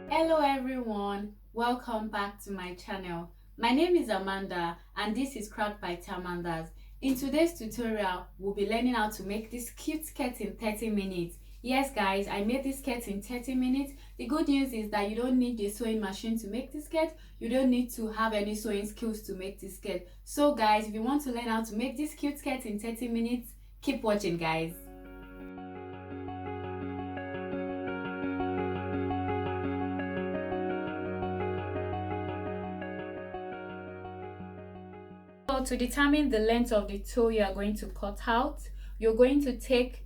Hello everyone, welcome back to my channel. My name is Amanda and this is Craft by Tamandas. In today's tutorial, we'll be learning how to make this cute skirt in 30 minutes. Yes guys, I made this skirt in 30 minutes. The good news is that you don't need a sewing machine to make this skirt. You don't need to have any sewing skills to make this skirt. So guys, if you want to learn how to make this cute skirt in 30 minutes, keep watching guys. So to determine the length of the tulle you are going to cut out, you're going to take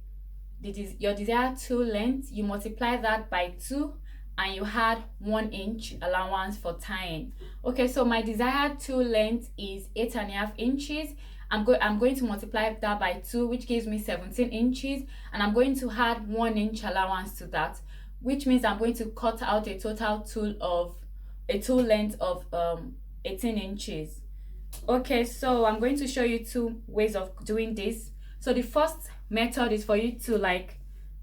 your desired tulle length, you multiply that by 2 and you add 1 inch allowance for tying. Okay, so my desired tulle length is 8.5 inches. I'm going to multiply that by 2, which gives me 17 inches, and I'm going to add 1 inch allowance to that, which means I'm going to cut out a total tulle length of 18 inches. Okay, so I'm going to show you 2 ways of doing this. So the first method is for you to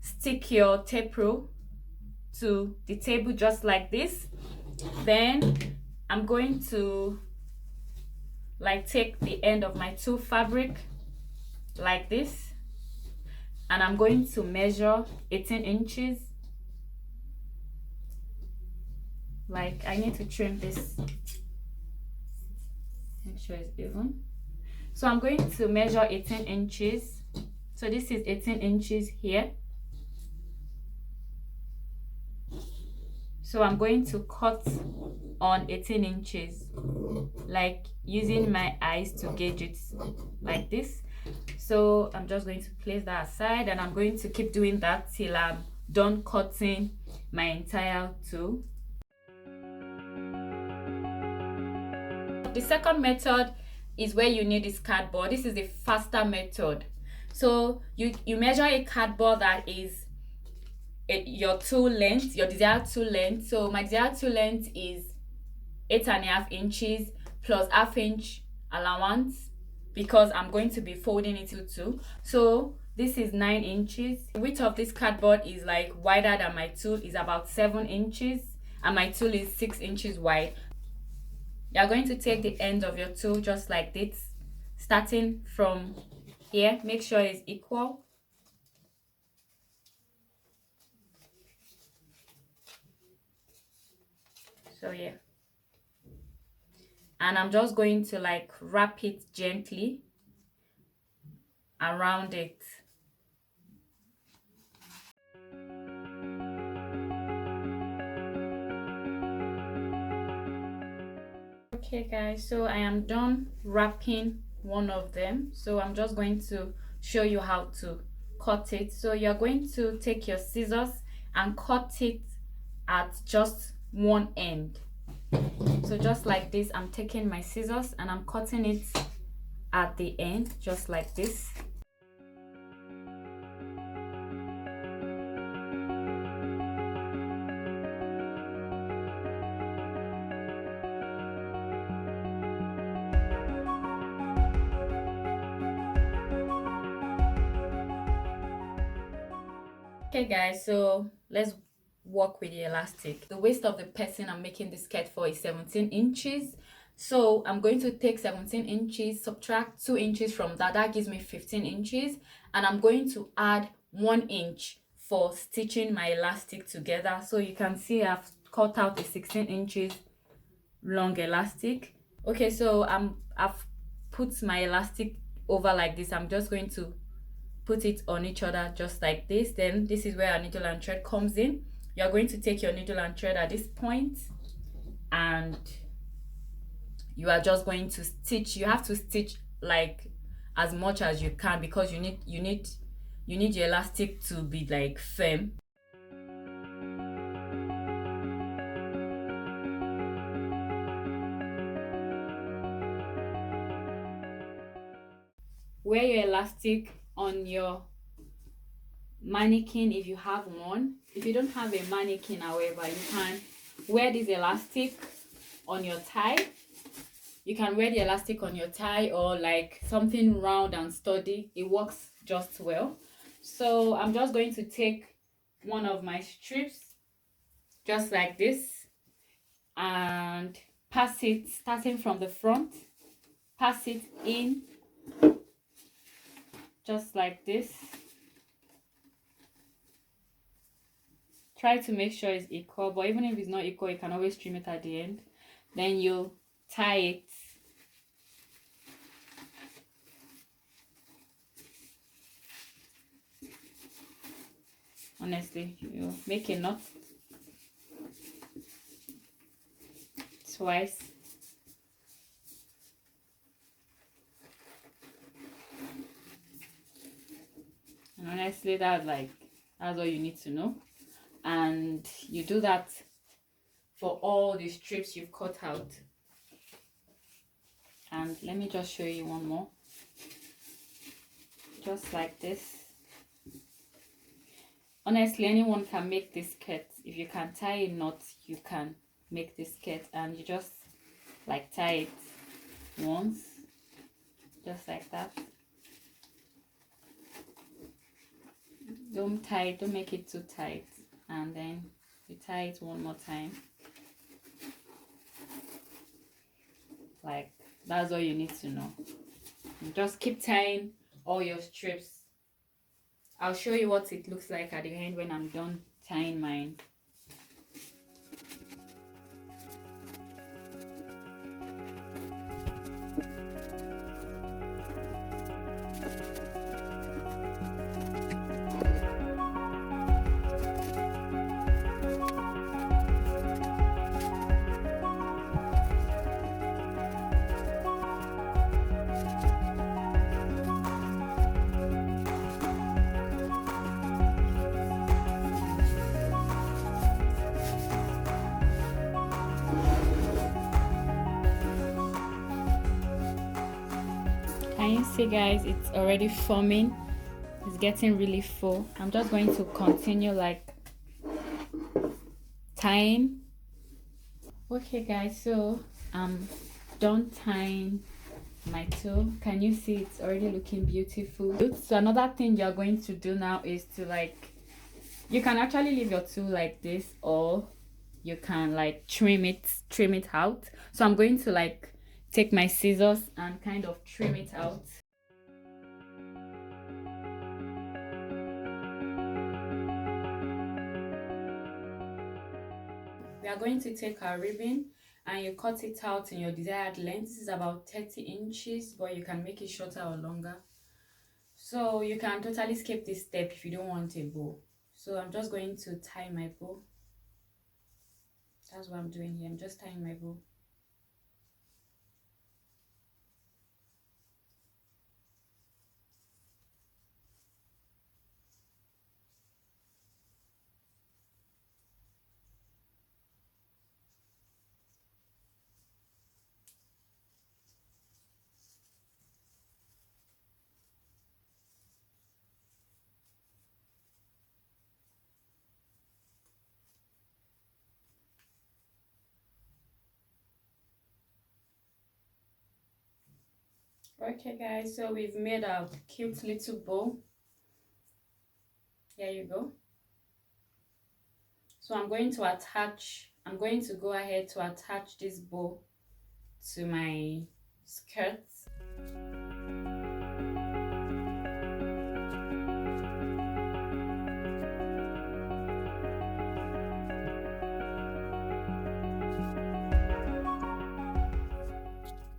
stick your tape rule to the table just like this. Then I'm going to take the end of my tulle fabric like this, and I'm going to measure 18 inches. I need to trim this, make sure it's even. So I'm going to measure 18 inches. So this is 18 inches here. So I'm going to cut on 18 inches, using my eyes to gauge it like this. So I'm just going to place that aside, and I'm going to keep doing that till I'm done cutting my entire tulle. The second method is where you need this cardboard. This is the faster method. So you measure a cardboard that is your tulle length, your desired tulle length. So my desired tulle length is 8.5 inches plus ½ inch allowance, because I'm going to be folding it into 2. So this is 9 inches. The width of this cardboard is wider than my tulle, is about 7 inches, and my tulle is 6 inches wide. You're going to take the end of your tulle just like this, starting from here. Make sure it's equal. So yeah, and I'm just going to wrap it gently around it. Okay guys, so I am done wrapping one of them. So I'm just going to show you how to cut it. So you're going to take your scissors and cut it at just one end. So just like this, I'm taking my scissors and I'm cutting it at the end just like this. Okay guys, so let's work with the elastic. The waist of the person I'm making the skirt for is 17 inches. So I'm going to take 17 inches, subtract 2 inches from that gives me 15 inches, and I'm going to add 1 inch for stitching my elastic together. So you can see I've cut out a 16 inches long elastic. Okay, so I've put my elastic over like this. I'm just going to put it on each other just like this. Then this is where our needle and thread comes in. You're going to take your needle and thread at this point, and you are just going to stitch. You have to stitch as much as you can, because you need your elastic to be firm. Wear your elastic on your mannequin if you have one. If you don't have a mannequin, however, you can wear this elastic on your tie. You can wear the elastic on your tie, or something round and sturdy. It works just well. So I'm just going to take one of my strips just like this, and pass it starting from the front, pass it in just like this. Try to make sure it's equal, but even if it's not equal, you can always trim it at the end. Then you tie it honestly. You make a knot twice, and honestly that's all you need to know. And you do that for all the strips you've cut out. And let me just show you one more, just like this. Honestly, anyone can make this skirt. If you can tie a knot, you can make this skirt. And you just like tie it once, just like that. Don't make it too tight, and then you tie it one more time. Like, that's all you need to know. You just keep tying all your strips. I'll show you what it looks like at the end when I'm done tying mine. Can you see, guys? It's already forming. It's getting really full. I'm just going to continue like tying. Okay guys, so I'm done tying my tulle. Can you see it's already looking beautiful? So another thing you're going to do now is to you can actually leave your tulle like this, or you can trim it out. So I'm going to take my scissors and kind of trim it out. We are going to take our ribbon and you cut it out in your desired length. This is about 30 inches, but you can make it shorter or longer. So you can totally skip this step if you don't want a bow. So I'm just going to tie my bow. That's what I'm doing here. I'm just tying my bow. Okay guys, so we've made a cute little bow. Here you go. So I'm going to go ahead to attach this bow to my skirt.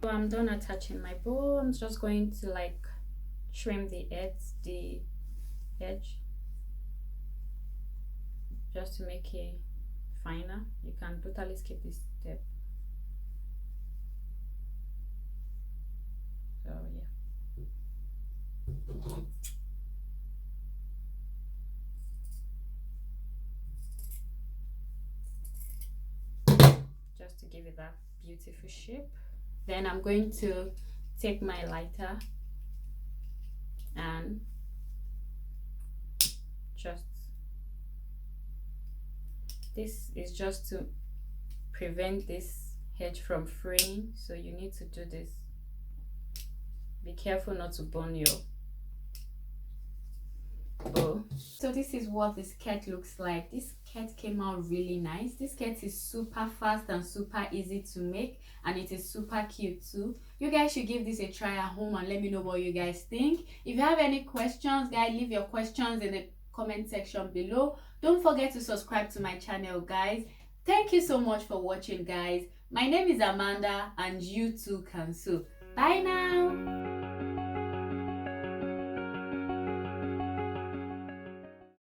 So I'm done attaching my bow. I'm just going to trim the edge just to make it finer. You can totally skip this step. So yeah. Just to give it that beautiful shape. Then I'm going to take my lighter and this is just to prevent this edge from fraying, so you need to do this. Be careful not to burn your bow. So this is what the skirt looks like. This skirt came out really nice. This skirt is super fast and super easy to make, and it is super cute too. You guys should give this a try at home and let me know what you guys think. If you have any questions, guys, leave your questions in the comment section below. Don't forget to subscribe to my channel, guys. Thank you so much for watching, guys. My name is Amanda, and you too can sew. Bye now.